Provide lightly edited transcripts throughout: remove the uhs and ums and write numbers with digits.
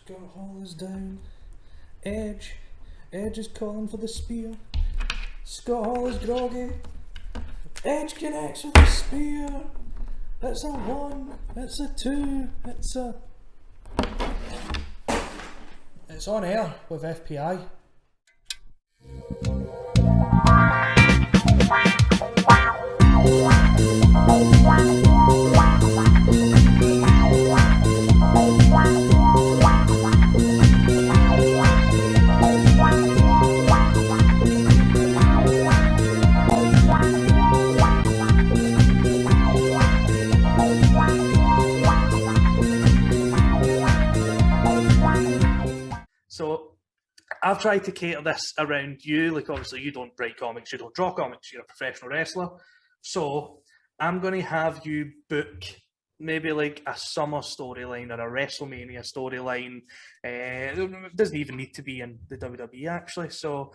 Scott Hall is down. Edge. Edge is calling for the spear. Scott Hall is groggy. Edge connects with the spear. It's a 1. It's a 2. It's on air with FPI. So I've tried to cater this around you. Like, obviously, you don't write comics, you don't draw comics, you're a professional wrestler. So I'm going to have you book maybe like a summer storyline or a WrestleMania storyline. It doesn't even need to be in the WWE, actually. So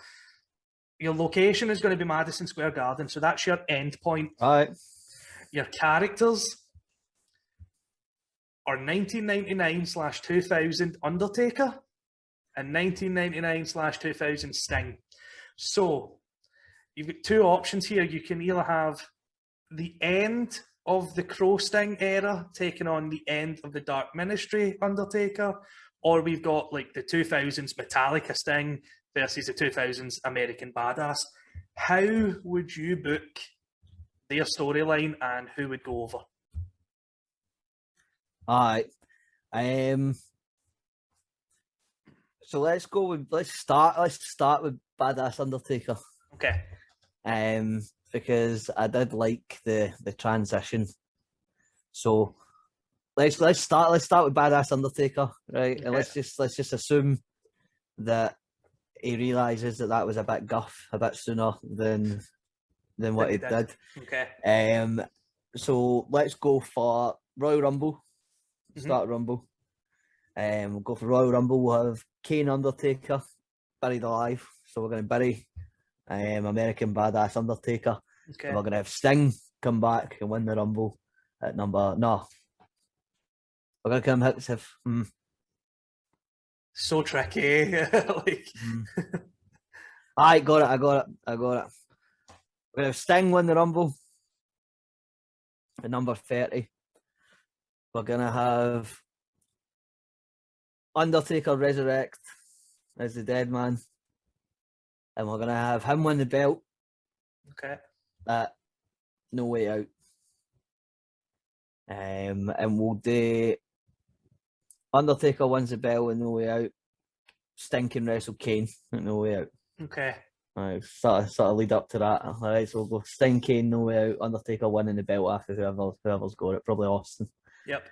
your location is going to be Madison Square Garden. So that's your end point. All right. Your characters are 1999/2000 Undertaker and 1999/2000 Sting. So you've got two options here. You can either have the end of the Crow Sting era taking on the end of the Dark Ministry Undertaker, or we've got like the 2000s Metallica Sting versus the 2000s American Badass. How would you book their storyline and who would go over? All right. So let's start with Badass Undertaker. Okay. Because I did like the transition. So let's start with Badass Undertaker, right? Okay. And let's just assume that he realizes that was a bit guff, a bit sooner than what he did. Okay. So let's go for Royal Rumble. Start Rumble. We'll go for Royal Rumble. We'll have Kane Undertaker buried alive. So we're going to bury American Badass Undertaker. Okay. And we're going to have Sting come back and win the Rumble at number... No. We're going to come hits if... So tricky. Like... I got it. We're going to have Sting win the Rumble at number 30. We're going to have Undertaker resurrect as the dead man. And we're going to have him win the belt. Okay. No Way Out. And we'll do Undertaker wins the belt and No Way Out. Sting can wrestle Kane at No Way Out. Okay. Alright, sort of lead up to that. Alright, so we'll go Sting, Kane, No Way Out, Undertaker winning the belt after whoever's got it, probably Austin. Yep.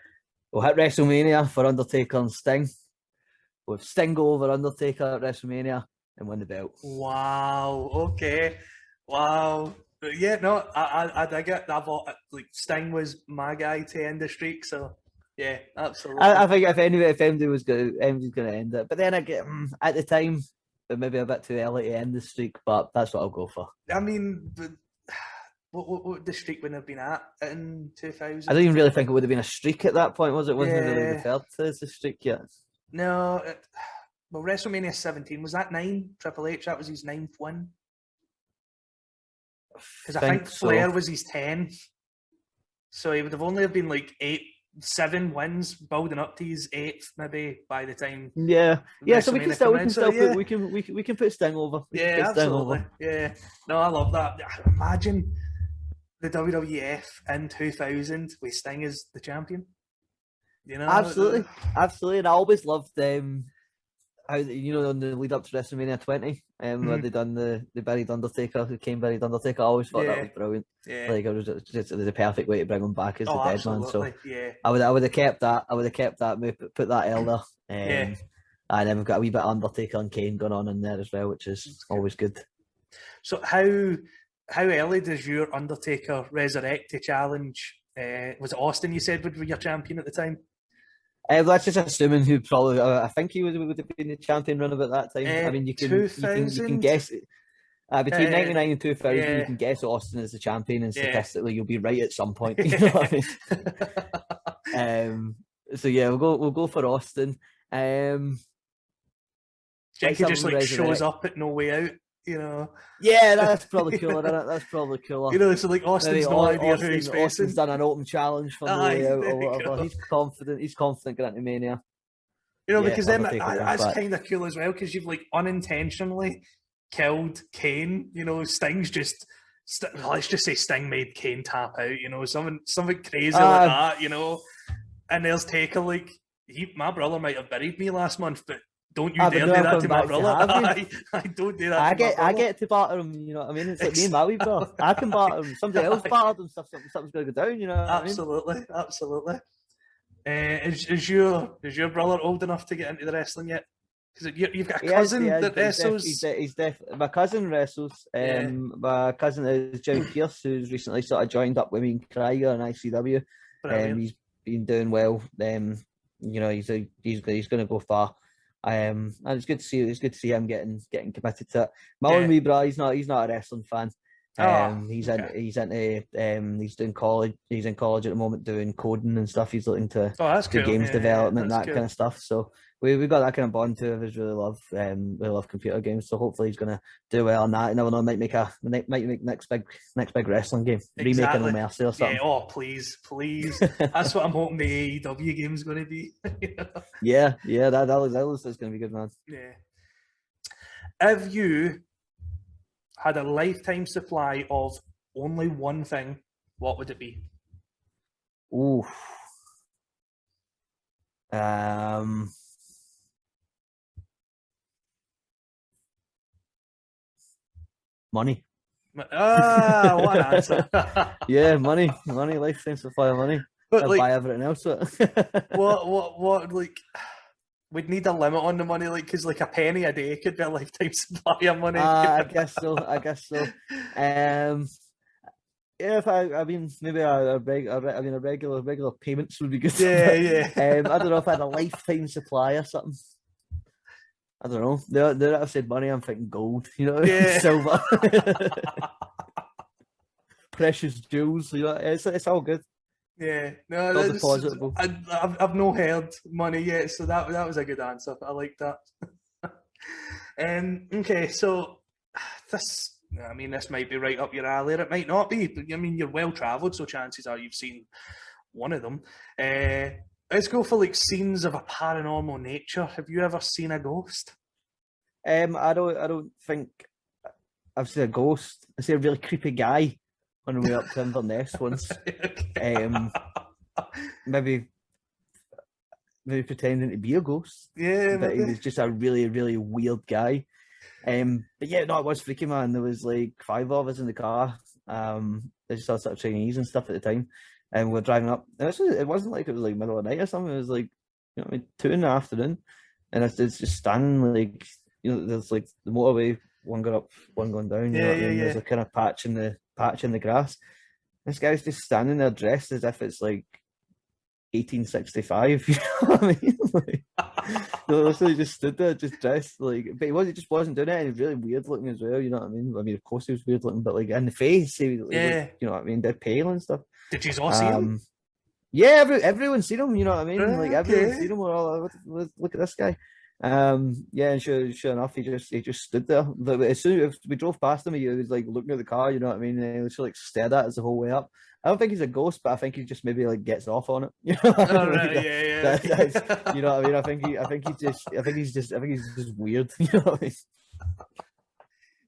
We'll hit WrestleMania for Undertaker and Sting. We'll have Sting go over Undertaker at WrestleMania and win the belt. Wow. Okay. Wow. But yeah, no, I dig it. Like Sting was my guy to end the streak, so yeah, absolutely. I think if anybody was going to end it, but then again, at the time, it may be a bit too early to end the streak, but that's what I'll go for. I mean, what would the streak would have been at in 2000? I don't even really think it would have been a streak at that point, was it? Wasn't Yeah. really referred to as a streak yet. No. Well, WrestleMania 17, was that 9? Triple H, that was his 9th win? Because I think Flair was his 10th. So he would have only have been like 7 wins, building up to his 8th maybe by the time. Yeah. So we can put Sting over. Yeah, absolutely. Yeah. No, I love that. Imagine the WWF in 2000 with Sting as the champion. You know? Absolutely. And I always loved how, on the lead up to WrestleMania 20, when they done the buried Undertaker, who came buried Undertaker. I always thought that was brilliant. Yeah. Like it was the perfect way to bring him back as the dead man. So yeah. I would have kept that. Put that elder. And then we've got a wee bit of Undertaker and Kane going on in there as well, which is always good. So how early does your Undertaker resurrect to challenge? Was it Austin? You said would be your champion at the time. That's just assuming who probably. I think he would have been the champion run about that time. I mean, you can guess it. Between 99 and 2000, you can guess Austin is the champion, and statistically, you'll be right at some point. You know what I mean? So yeah, we'll go for Austin. Jenky just something like shows resurrect. up at no way out, you know. Yeah, that's probably cooler, isn't it? That's probably cooler. You know, so like Maybe Austin's no idea who he's facing. Austin's done an open challenge for No Aye, Way Out there or you whatever. go. He's confident getting to Mania. You know, Yeah, because then Undertaker wins that's back. kind of cool as well, because you've like unintentionally killed Kane. You know, Sting's just let's just say Sting made Kane tap out. You know, something crazy like that. You know, and there's Taker like my brother might have buried me last month, but don't you dare do that to my brother. I don't do that. I get to batter him. You know what I mean? It's like me and my wee brother. I can batter him. Somebody else battered him. Something's going to go down. You know? Absolutely. Is your brother old enough to get into the wrestling yet? Because you've got a cousin that wrestles. My cousin wrestles. My cousin is Jimmy Pierce, who's recently sort of joined up with me in Craiger and ICW. He's been doing well. You know, he's going to go far. And it's good to see him getting committed to it. My own wee bro, he's not a wrestling fan. He's doing college. He's in college at the moment doing coding and stuff. He's looking to do games development, that kind of stuff. So we got that kind of bond too. Of us really love computer games. So hopefully he's gonna do well on that. You never know, might make next big wrestling game, remake of No Mercy or something. Yeah, oh please. That's what I'm hoping the AEW game's gonna be. Yeah, that looks gonna be good, man. Yeah. Have you had a lifetime supply of only one thing, what would it be? Ooh. Money. What an answer. Yeah, money, lifetime supply of money. But I'll buy everything else. what like we'd need a limit on the money, like, because like a penny a day could be a lifetime supply of money. I guess so. Yeah, if I mean, maybe a regular payments would be good. Yeah. I don't know if I had a lifetime supply or something. I don't know. There I've said money, I'm thinking gold. You know, silver, precious jewels. You know, it's all good. Yeah, no, I've not heard money yet, so that was a good answer. I like that. Okay, so this might be right up your alley, or it might not be. But I mean, you're well travelled, so chances are you've seen one of them. Let's go for like scenes of a paranormal nature. Have you ever seen a ghost? I don't think I've seen a ghost. I see a really creepy guy on the way up to Inverness once. Maybe pretending to be a ghost. Yeah, but he was just a really, really weird guy. But yeah, no, it was freaky, man. There was like 5 of us in the car. They just all sort of Chinese and stuff at the time, and we're driving up. And it wasn't like it was like middle of the night or something. It was like 2 in the afternoon, and it's just standing like there's like the motorway, one going up, one going down. You know what I mean? There's a kind of patch in the grass. This guy's just standing there dressed as if it's like 1865. You know what I mean? Like, so he just stood there, just dressed like, but he just wasn't doing it. And he was really weird looking as well. You know what I mean? I mean, of course he was weird looking, but like in the face, he was, you know what I mean? They're pale and stuff. Did you all see him? Yeah, everyone's seen him. You know what I mean? Like everyone's seen him. We're all look at this guy. Yeah, and sure enough, he just stood there. But as soon as we drove past him, he was like looking at the car. You know what I mean? And he was like stared at us the whole way up. I don't think he's a ghost, but I think he just maybe like gets off on it. You know what I mean? You know what I mean? I think he's just weird. You know what I mean?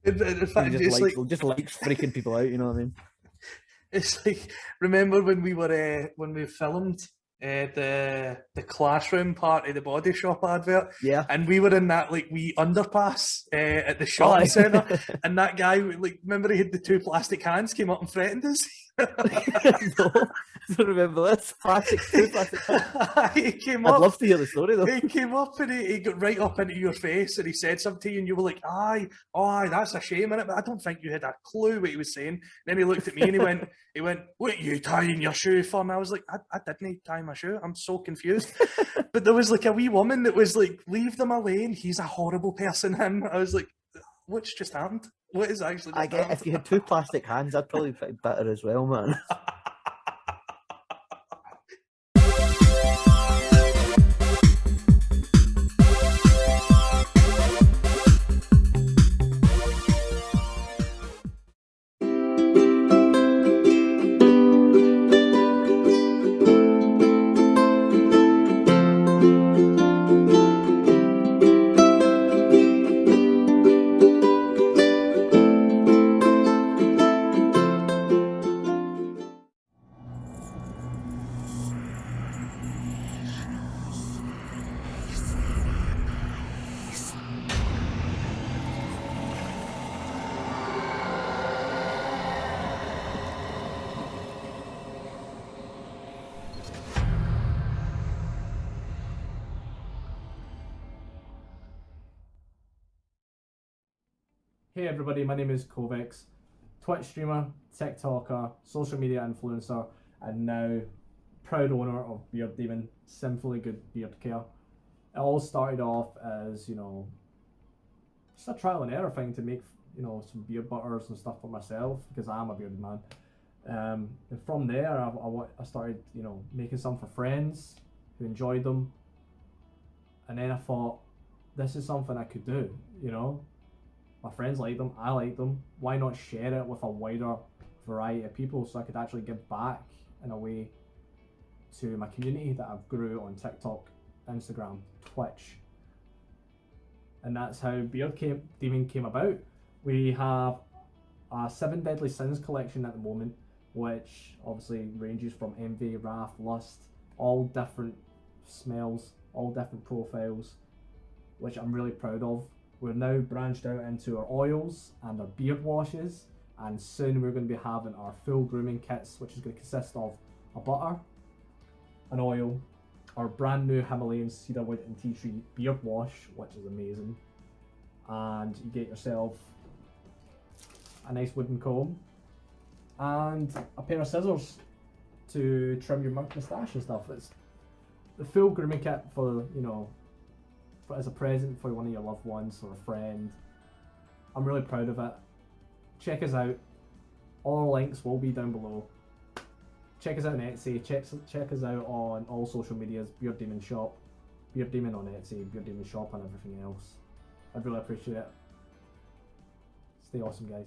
In fact, he just likes freaking people out. You know what I mean? It's like, remember when we filmed the classroom part of the Body Shop advert? Yeah. And we were in that like wee underpass at the shopping centre, and that guy, like, remember he had the 2 plastic hands, came up and threatened us? No, I don't remember this. 2 plastic hands. He came up. I'd love to hear the story though. He came up and he got right up into your face and he said something to you, and you were like, aye, that's a shame, innit? But I don't think you had a clue what he was saying. And then he looked at me and he went, what are you tying your shoe for? And I was like, I didn't tie my shoe. I'm so confused. But there was like a wee woman that was like, leave them alone. He's a horrible person, him. I was like, what's just happened? What is actually just happened? If you had 2 plastic hands, I'd probably fit better as well, man. Hey everybody, my name is Kovex, Twitch streamer, TikToker, social media influencer, and now proud owner of Beard Demon, Sinfully Good Beard Care. It all started off as, just a trial and error thing to make, some beard butters and stuff for myself, because I am a bearded man. And from there, I started, making some for friends who enjoyed them. And then I thought, this is something I could do, My friends like them, I like them. Why not share it with a wider variety of people so I could actually give back in a way to my community that I've grew on TikTok, Instagram, Twitch. And that's how Beard Demon came about. We have a 7 Deadly Sins collection at the moment, which obviously ranges from envy, wrath, lust, all different smells, all different profiles, which I'm really proud of. We're now branched out into our oils and our beard washes, and soon we're going to be having our full grooming kits, which is going to consist of a butter, an oil, our brand new Himalayan cedarwood and tea tree beard wash, which is amazing, and you get yourself a nice wooden comb and a pair of scissors to trim your moustache and stuff. It's the full grooming kit for, as a present for one of your loved ones or a friend. I'm really proud of it. Check us out. All our links will be down below. Check us out on Etsy. Check us out on all social medias. Beard Demon Shop, Beard Demon on Etsy, Beard Demon Shop, and everything else. I'd really appreciate it. Stay awesome, guys.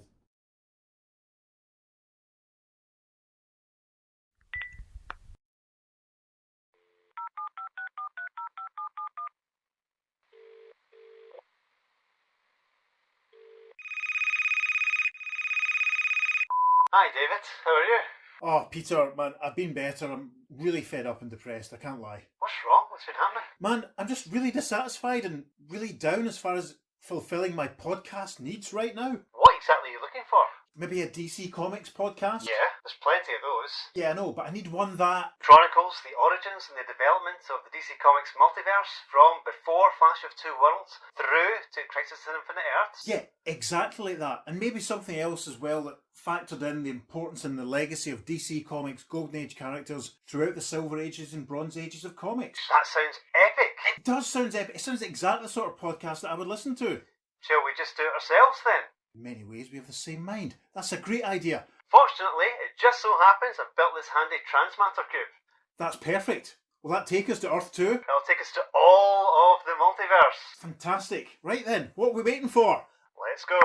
Hi David, how are you? Oh, Peter, man, I've been better. I'm really fed up and depressed, I can't lie. What's wrong? What's been happening? Man, I'm just really dissatisfied and really down as far as fulfilling my podcast needs right now. What exactly are you looking for? Maybe a DC Comics podcast? Yeah, there's plenty of those. Yeah, I know, but I need one that... Chronicles the origins and the development of the DC Comics multiverse from before Clash of Two Worlds through to Crisis on Infinite Earths. Yeah, exactly like that. And maybe something else as well that factored in the importance and the legacy of DC Comics Golden Age characters throughout the Silver Ages and Bronze Ages of comics. That sounds epic. It does sound epic. It sounds exactly the sort of podcast that I would listen to. Shall we just do it ourselves then? In many ways, we have the same mind. That's a great idea. Fortunately, it just so happens I've built this handy transmatter cube. That's perfect. Will that take us to Earth 2? It'll take us to all of the multiverse. Fantastic. Right then, what are we waiting for? Let's go.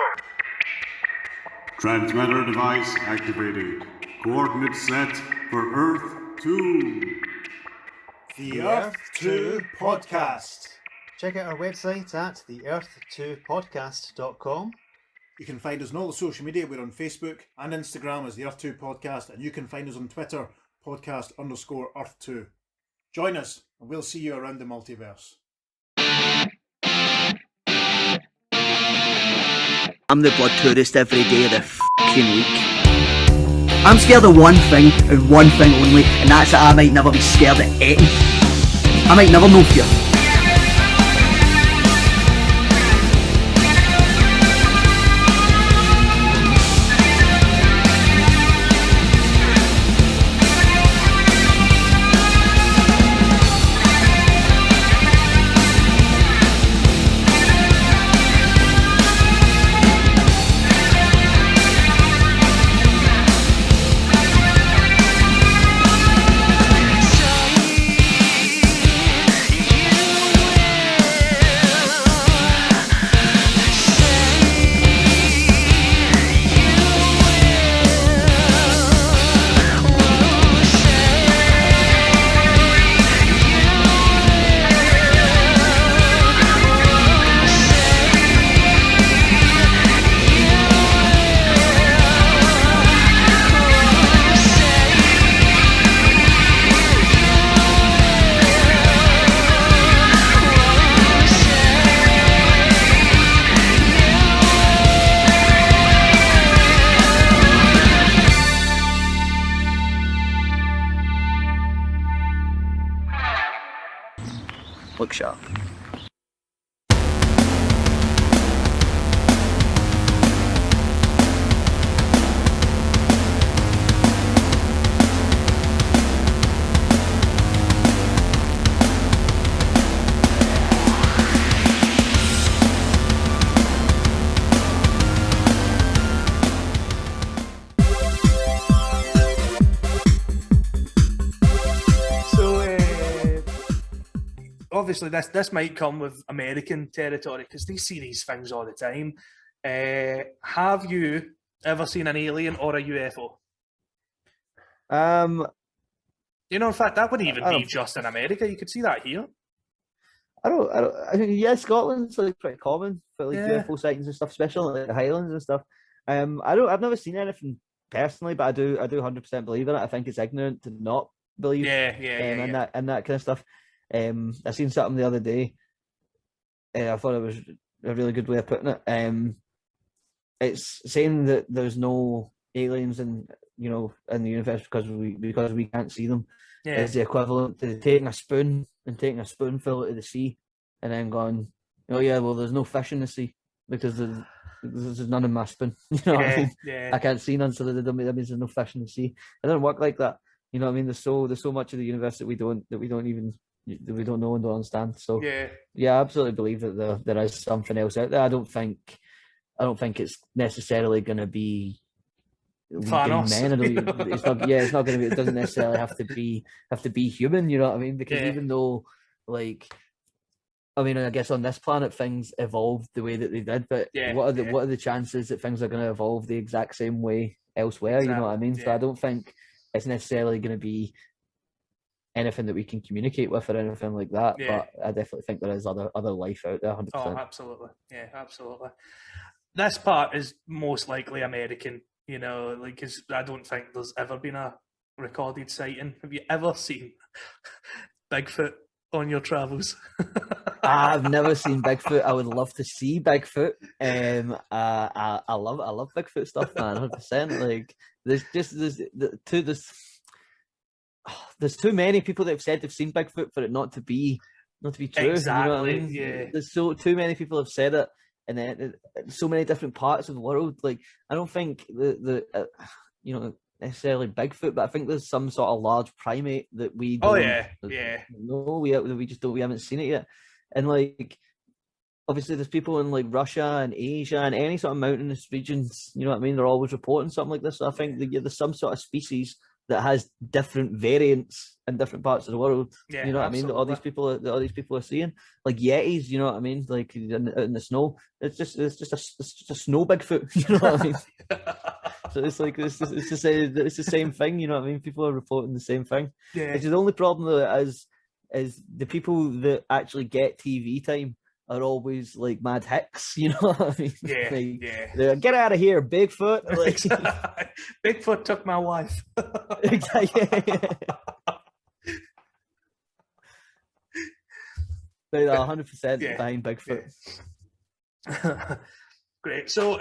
Transmitter device activated. Coordinates set for Earth 2. The Earth 2 Podcast. Check out our website at theearth2podcast.com. You can find us on all the social media. We're on Facebook and Instagram as the Earth 2 Podcast, and you can find us on Twitter, podcast_Earth2. Join us, and we'll see you around the multiverse. I'm the blood tourist every day of the fucking week. I'm scared of one thing and one thing only, and that's that I might never be scared of anything. I might never know fear. Look sharp. obviously this might come with American territory because they see these things all the time. Have you ever seen an alien or a UFO? I In fact, that wouldn't even I be don't, just in America. You could see that here. I think yeah, Scotland's like pretty common for like Yeah. UFO sightings and stuff, especially like the Highlands and stuff. I've never seen anything personally, but I do 100% believe in it. I think it's ignorant to not believe in that kind of stuff. I seen something the other day. I thought it was a really good way of putting it. It's saying that there's no aliens in the universe because we can't see them. Yeah. Is the equivalent to taking a spoon and taking a spoonful out of the sea and then going, oh yeah, well there's no fish in the sea because there's none in my spoon. You know what I mean? Yeah. I can't see none, so that means there's no fish in the sea. It doesn't work like that. You know what I mean? There's so much of the universe that we don't know and don't understand. So yeah, I absolutely believe that there is something else out there. I don't think it's necessarily going to be Thanos. men. It's not. Yeah, it's not going to be. It doesn't necessarily have to be human. You know what I mean? Because even though, like, I mean, I guess on this planet things evolved the way that they did, but what are the chances that things are going to evolve the exact same way elsewhere? Exactly. You know what I mean? So I don't think it's necessarily going to be anything that we can communicate with or anything like that. But I definitely think there is other life out there. 100%. Oh, absolutely. Yeah, absolutely. This part is most likely American. Because I don't think there's ever been a recorded sighting. Have you ever seen Bigfoot on your travels? I've never seen Bigfoot. I would love to see Bigfoot. I love Bigfoot stuff, man. 100%. Like there's too many people that have said they've seen Bigfoot for it not to be true. Exactly. You know what I mean? Yeah. There's too many people have said it. And then so many different parts of the world. Like I don't think necessarily Bigfoot, but I think there's some sort of large primate that we don't. We haven't seen it yet. And like obviously there's people in like Russia and Asia and any sort of mountainous regions. You know what I mean? They're always reporting something like this. So I think there's some sort of species that has different variants in different parts of the world. Yeah, you know what I mean? That all these people are seeing, like Yetis. You know what I mean? Like out in the snow. It's just a snow Bigfoot. You know what I mean? So it's like it's the same thing. You know what I mean? People are reporting the same thing. Yeah. It's the only problem though is the people that actually get TV time are always like mad hicks, you know what I mean? Yeah, They're like, get out of here, Bigfoot! Like, Bigfoot took my wife. Exactly. They're 100% behind Bigfoot. Yeah. Great. So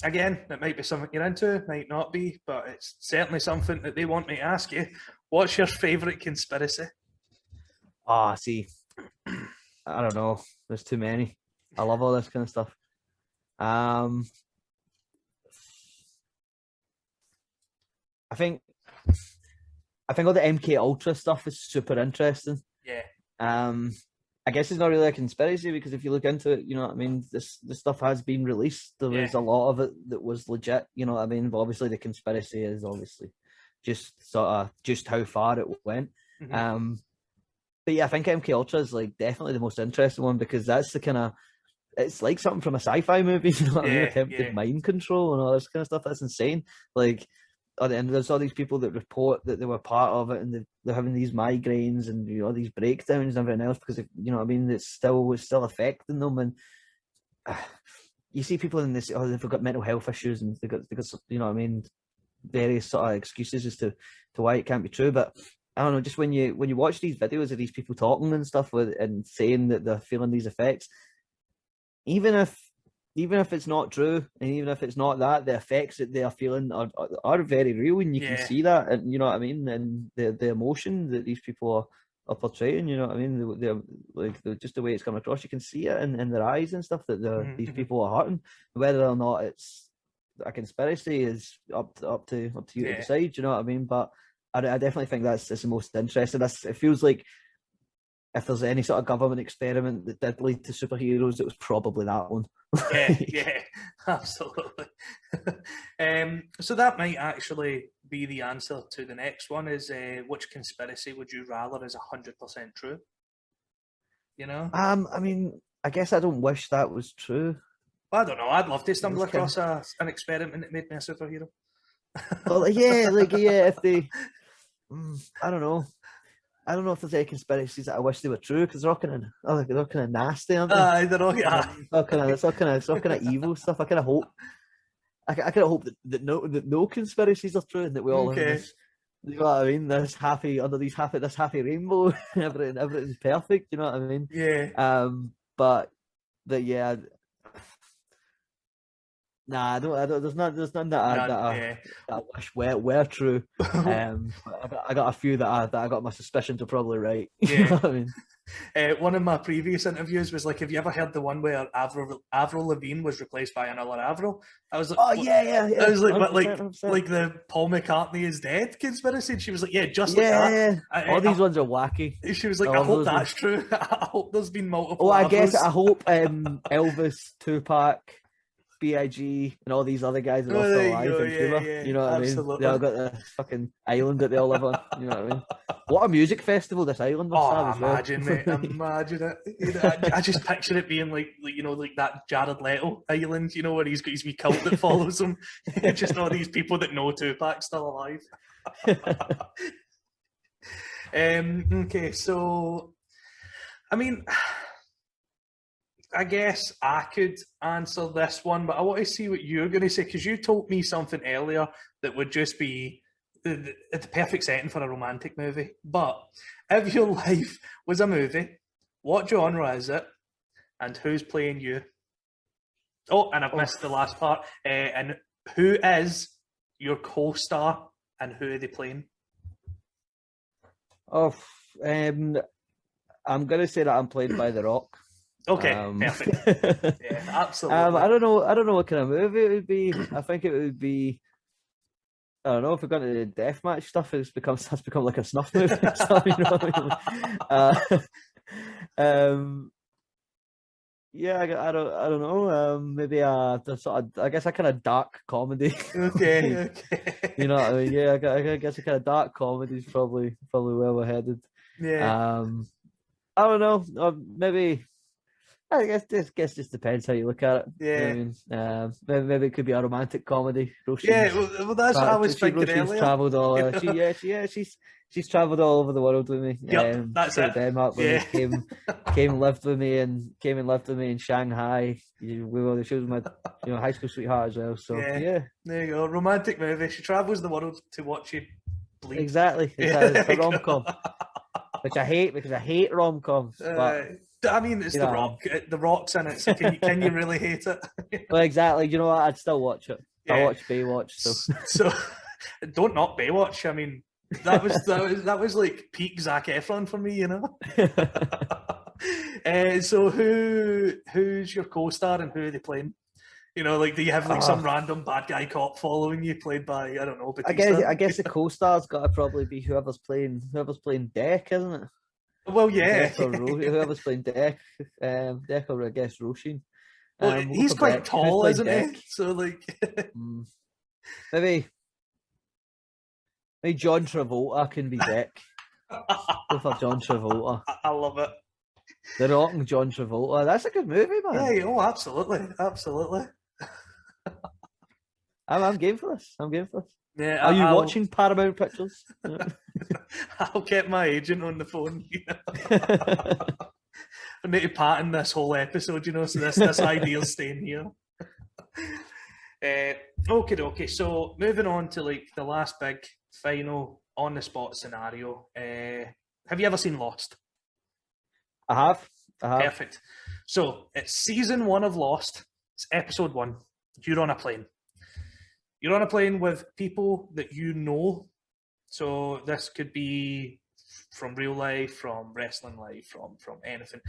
again, it might be something you're into, might not be, but it's certainly something that they want me to ask you. What's your favourite conspiracy? See, I don't know. There's too many. I love all this kind of stuff. I think all the MK Ultra stuff is super interesting. Yeah. I guess it's not really a conspiracy because if you look into it, you know what I mean. This stuff has been released. There was a lot of it that was legit. You know what I mean. But obviously, the conspiracy is obviously just how far it went. Mm-hmm. But yeah, I think MK Ultra is like definitely the most interesting one because that's the kind of it's like something from a sci-fi movie. You know what I mean? Attempted mind control and all this kind of stuff. That's insane. Like, and there's all these people that report that they were part of it and they're having these migraines and these breakdowns and everything else because you know what I mean. It's still affecting them, and you see people in this. They've got mental health issues and they got you know what I mean, various sort of excuses as to why it can't be true, but. I don't know, just when you watch these videos of these people talking and stuff and saying that they're feeling these effects, even if it's not true and even if it's not that, the effects that they are feeling are very real and you can see that, and you know what I mean, and the emotion that these people are portraying, you know what I mean, they're just the way it's coming across, you can see it in their eyes and stuff that these people are hurting. Whether or not it's a conspiracy is up to you to decide, you know what I mean, but I definitely think that's the most interesting. It feels like if there's any sort of government experiment that did lead to superheroes, it was probably that one. Yeah, absolutely. So that might actually be the answer to the next one is which conspiracy would you rather is 100% true? You know, I mean, I guess I don't wish that was true. I don't know. I'd love to stumble It's kind across an experiment that made me a superhero. Well, yeah, if they, I don't know. I don't know if there's any conspiracies that I wish they were true because they're all kind of nasty, aren't they? They're all, It's all kind of evil stuff. I kind of hope, I kind of hope that no conspiracies are true and that we all live in Okay. this. You know what I mean? This happy rainbow, and everything's perfect. You know what I mean? Yeah. But yeah. Nah, I don't. There's none that I wish were true. I got a few that I got my suspicions are probably right. You know what I mean? One of my previous interviews was like, have you ever heard the one where Avril Lavigne was replaced by another Avril? I was like, oh yeah. I was like, what, 100%. like the Paul McCartney is dead conspiracy? And she was like, yeah, just like Yeah. that. All these ones are wacky. She was like, I I love hope those that's true. I hope there's been multiple. Oh, I guess Avrils. I hope Elvis, Tupac, B.I.G. and all these other guys are all Oh, there still you alive go, in yeah, Cuba. yeah, You know what absolutely. I mean? They all got this fucking island that they all live on. You know what I mean? What a music festival this island must have as well. Imagine, mate, imagine it. You know, I just picture it being like like that Jared Leto island, where he's got his wee cult that follows him. Just all these people that know Tupac's still alive. Okay, so I mean, I guess I could answer this one, but I want to see what you're going to say because you told me something earlier that would just be the perfect setting for a romantic movie. But if your life was a movie, what genre is it, and who's playing you? Oh, and I've missed the last part. And who is your co-star, and who are they playing? Oh, I'm gonna say that I'm played by The Rock. Okay, perfect. Yeah, absolutely. I don't know what kind of movie it would be. I think it would be. I don't know if we're going to the deathmatch stuff. Has become like a snuff movie. So, you know what I mean? Yeah, I don't know. Maybe the sort of, I guess a kind of dark comedy. Okay. You know what I mean? Yeah, I guess a kind of dark comedy is probably where we're headed. Yeah. I don't know. Maybe. I guess just depends how you look at it. Yeah. You know what I mean? Maybe it could be a romantic comedy. Yeah, well, that's what I was thinking Roisin's earlier. Travelled all. She's travelled all over the world with me. Yep, that's stayed it. at Denmark with me, came and lived with me in Shanghai. She was my high school sweetheart as well. So yeah. There you go. Romantic movie. She travels the world to watch you bleed. Exactly. It's a rom-com. Which I hate because I hate rom-coms. But I mean, it's The Rock. The Rock's in it, so can you really hate it? Well, exactly. You know what? I'd still watch it. Yeah. I watch Baywatch. So don't knock Baywatch. I mean, that was like peak Zac Efron for me, So who's your co-star and who are they playing? Do you have some random bad guy cop following you, played by, I don't know, Batista? I guess the co-star's got to probably be whoever's playing Deck, isn't it? Well, yeah. Deck or whoever's playing Deck, Deck or I guess Roshin. Well, he's quite Deck. tall, isn't he? So maybe John Travolta can be Deck. Go for John Travolta. I love it. The Rock and John Travolta. That's a good movie, man. Yeah. Oh, absolutely. I'm game for this. Yeah, Are you watching Paramount Pictures? I'll get my agent on the phone. I need to patent this whole episode, so this idea's staying here. Okay. So moving on to the last big final on the spot scenario. Have you ever seen Lost? I have. Perfect. So it's season 1 of Lost. It's episode 1. You're on a plane. You're on a plane with people that you know. So this could be from real life, from wrestling life, from anything.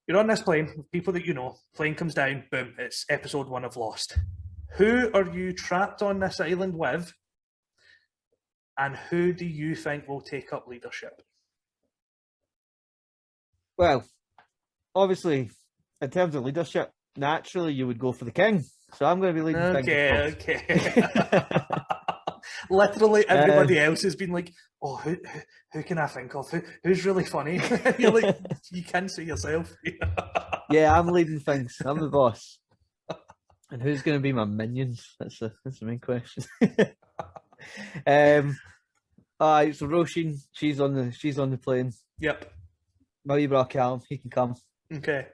You're on this plane with people that you know. Plane comes down, boom, it's episode 1 of Lost. Who are you trapped on this island with? And who do you think will take up leadership? Well, obviously, in terms of leadership, naturally you would go for the king. So I'm going to be leading things. Okay. Literally everybody else has been like, oh, who can I think of? Who's really funny? You're like, you can see yourself. Yeah, I'm leading things. I'm the boss. And who's going to be my minions? That's the main question. All right, so Roisin, she's on the plane. Yep. My wee bro Callum, he can come. Okay.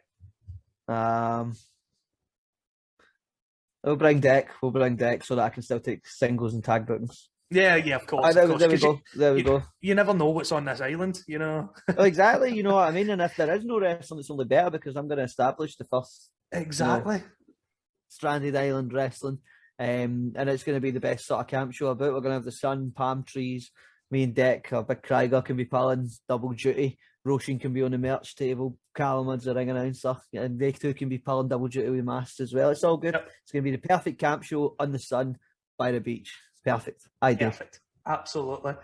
We'll bring Deck so that I can still take singles and tag bookings. Yeah, of course. There of course. we go. There we go. You never know what's on this island, Oh, exactly. You know what I mean? And if there is no wrestling, it's only better because I'm going to establish the first Exactly. stranded island wrestling. And it's going to be the best sort of camp show about. We're going to have the sun, palm trees. Me and Deck, our big Krieger, can be pulling double duty. Roisin can be on the merch table. Callum is the ring announcer. And they two can be pulling double duty with masks as well. It's all good. Yep. It's going to be the perfect camp show on the sun by the beach. Perfect. Ideal. Perfect. Absolutely.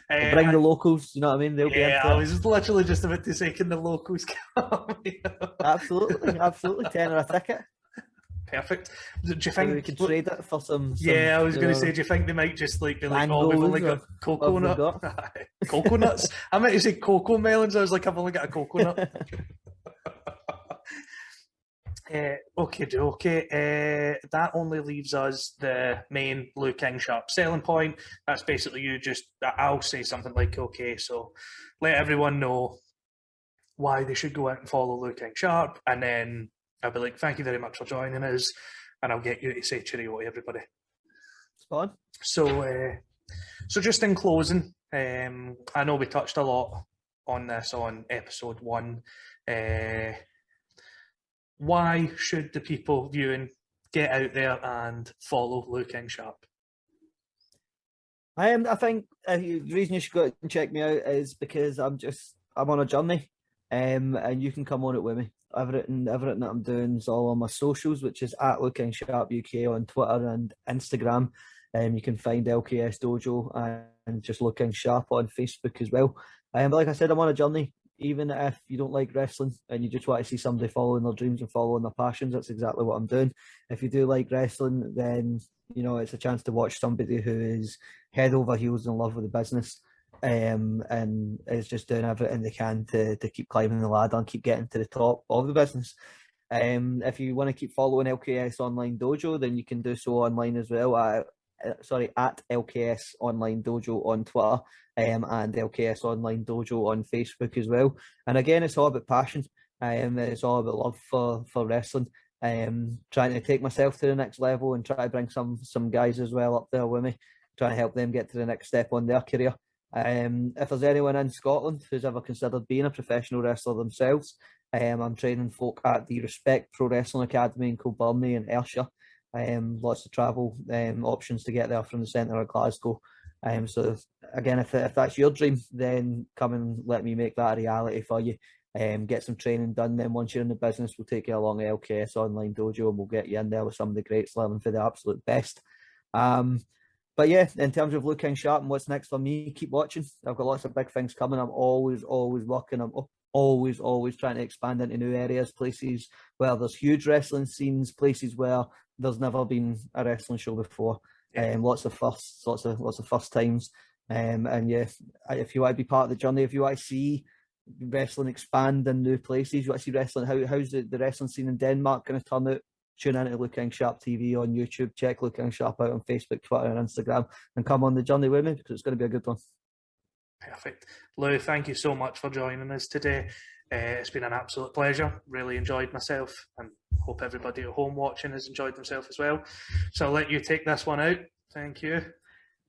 We'll bring the locals, you know what I mean? They'll be I was literally just about to say, can the locals come? Absolutely. Tenner a ticket. Perfect. Do you think Maybe we can trade it for some yeah, I was going to say, do you think they might just like be like, oh, we've only got coconut, coconuts? I meant to say cocoa melons. I was like, I've only got a coconut. Okay. That only leaves us the main Blue King Sharp selling point. That's basically I'll say something like, okay, so let everyone know why they should go out and follow Blue King Sharp, and then I'll be like, thank you very much for joining us, and I'll get you to say cheerio to everybody. Spot on. So just in closing, I know we touched a lot on this on episode 1. Why should the people viewing get out there and follow Blue King Sharp? I think the reason you should go and check me out is because I'm on a journey, and you can come on it with me. Everything that I'm doing is all on my socials, which is at Blue King Sharp UK on Twitter and Instagram. You can find LKS Dojo and just Blue King Sharp on Facebook as well. But like I said, I'm on a journey. Even if you don't like wrestling and you just want to see somebody following their dreams and following their passions, that's exactly what I'm doing. If you do like wrestling, then it's a chance to watch somebody who is head over heels in love with the business, and is just doing everything they can to keep climbing the ladder and keep getting to the top of the business. If you want to keep following LKS Online Dojo, then you can do so online as well at LKS Online Dojo on Twitter, and LKS Online Dojo on Facebook as well. And again, it's all about passion. It's all about love for wrestling. Trying to take myself to the next level and try to bring some guys as well up there with me, trying to help them get to the next step on their career. If there's anyone in Scotland who's ever considered being a professional wrestler themselves, I'm training folk at the Respect Pro Wrestling Academy in Kilburnie and Ayrshire. Lots of travel options to get there from the centre of Glasgow. So again, if that's your dream, then come and let me make that a reality for you. Get some training done. Then once you're in the business, we'll take you along to LKS Online Dojo and we'll get you in there with some of the greats learning for the absolute best. But yeah, in terms of Blue King Sharp and what's next for me, keep watching. I've got lots of big things coming. I'm always working. I'm always trying to expand into new areas, places where there's huge wrestling scenes, places where there's never been a wrestling show before. Lots of firsts, lots of first times. And yeah, if you want to be part of the journey, if you want to see wrestling expand in new places, you want to see wrestling, how's the wrestling scene in Denmark going to turn out? Tune in to Blue King Sharp TV on YouTube. Check Blue King Sharp out on Facebook, Twitter, and Instagram, and come on the journey with me because it's going to be a good one. Perfect. Lou, thank you so much for joining us today. It's been an absolute pleasure. Really enjoyed myself, and hope everybody at home watching has enjoyed themselves as well. So I'll let you take this one out. Thank you.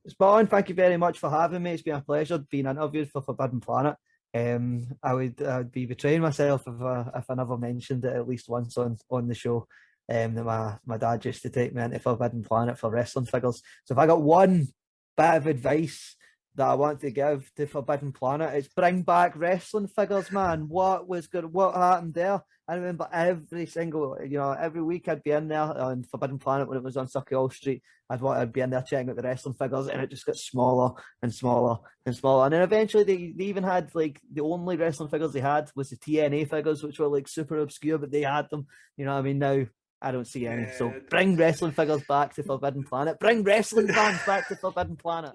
Spot on. Thank you very much for having me. It's been a pleasure being interviewed for Forbidden Planet. I would be betraying myself if I never mentioned it at least once on the show. That my dad used to take me into Forbidden Planet for wrestling figures. So if I got one bit of advice that I want to give to Forbidden Planet, it's bring back wrestling figures, man. What happened there? I remember every week I'd be in there on Forbidden Planet when it was on Sucky Street. I'd be in there checking out the wrestling figures, and it just got smaller and smaller and smaller. And then eventually they even had like the only wrestling figures they had was the TNA figures, which were like super obscure, but they had them. You know what I mean? Now I don't see any. So bring wrestling figures back to Forbidden Planet. Bring wrestling fans back to Forbidden Planet.